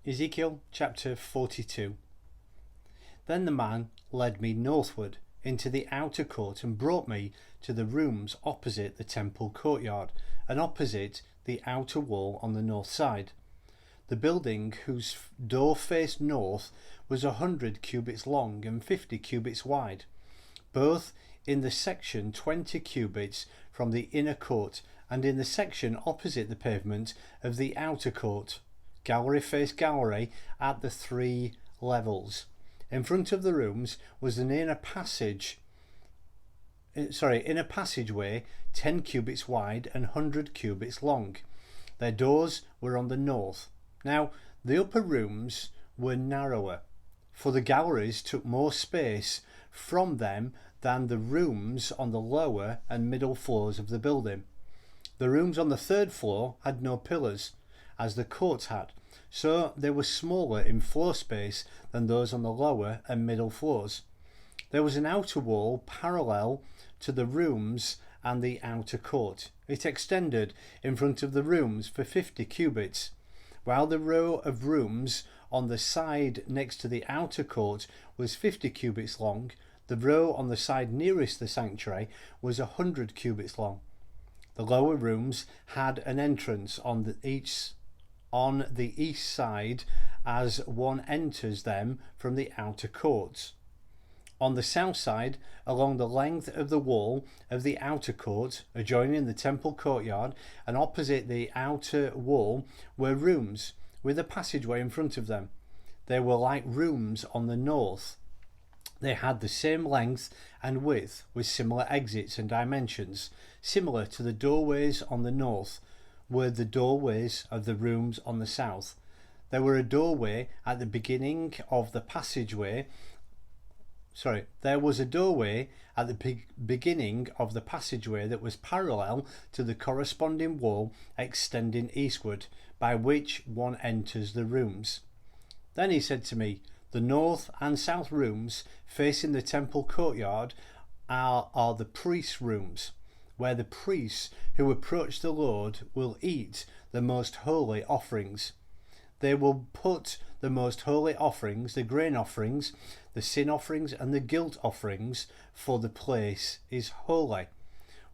Ezekiel chapter 42. Then the man led me northward into the outer court and brought me to the rooms opposite the temple courtyard and opposite the outer wall on the north side. The building, whose door faced north, was 100 cubits long and 50 cubits wide, both in the section 20 cubits from the inner court and in the section opposite the pavement of the outer court. Gallery faced gallery at the three levels. In front of the rooms was an inner passageway 10 cubits wide and 100 cubits long. Their doors were on the north. Now the upper rooms were narrower, for the galleries took more space from them than the rooms on the lower and middle floors of the building. The rooms on the third floor had no pillars, as the courts had, so they were smaller in floor space than those on the lower and middle floors. There was an outer wall parallel to the rooms and the outer court. It extended in front of the rooms for 50 cubits. While the row of rooms on the side next to the outer court was 50 cubits long, the row on the side nearest the sanctuary was 100 cubits long. The lower rooms had an entrance on the east side as one enters them from the outer courts. On the south side, along the length of the wall of the outer court, adjoining the temple courtyard and opposite the outer wall, were rooms with a passageway in front of them. They were like rooms on the north. They had the same length and width, with similar exits and dimensions. Similar to the doorways on the north were the doorways of the rooms on the south. There was a doorway at the beginning of the passageway. There was a doorway at the beginning of the passageway that was parallel to the corresponding wall extending eastward, by which one enters the rooms. Then he said to me, "The north and south rooms facing the temple courtyard are the priests' rooms, where the priests who approach the Lord will eat the most holy offerings. They will put the most holy offerings, the grain offerings, the sin offerings and the guilt offerings, for the place is holy.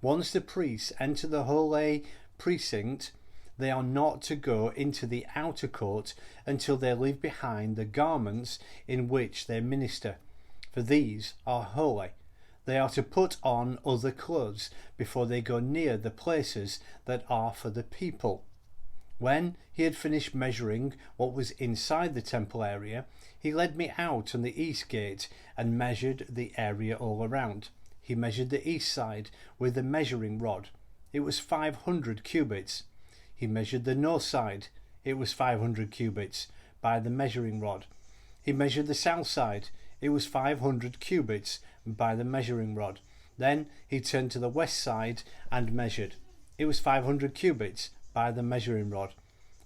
Once the priests enter the holy precinct, they are not to go into the outer court until they leave behind the garments in which they minister, for these are holy. They are to put on other clothes before they go near the places that are for the people." When he had finished measuring what was inside the temple area, he led me out on the east gate and measured the area all around. He measured the east side with the measuring rod. It was 500 cubits. He measured the north side. It was 500 cubits by the measuring rod. He measured the south side. It was 500 cubits by the measuring rod. Then he turned to the west side and measured. It was 500 cubits by the measuring rod.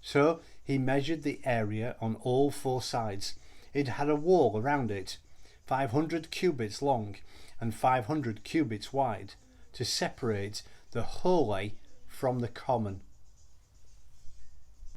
So he measured the area on all four sides. It had a wall around it, 500 cubits long and 500 cubits wide, to separate the holy from the common.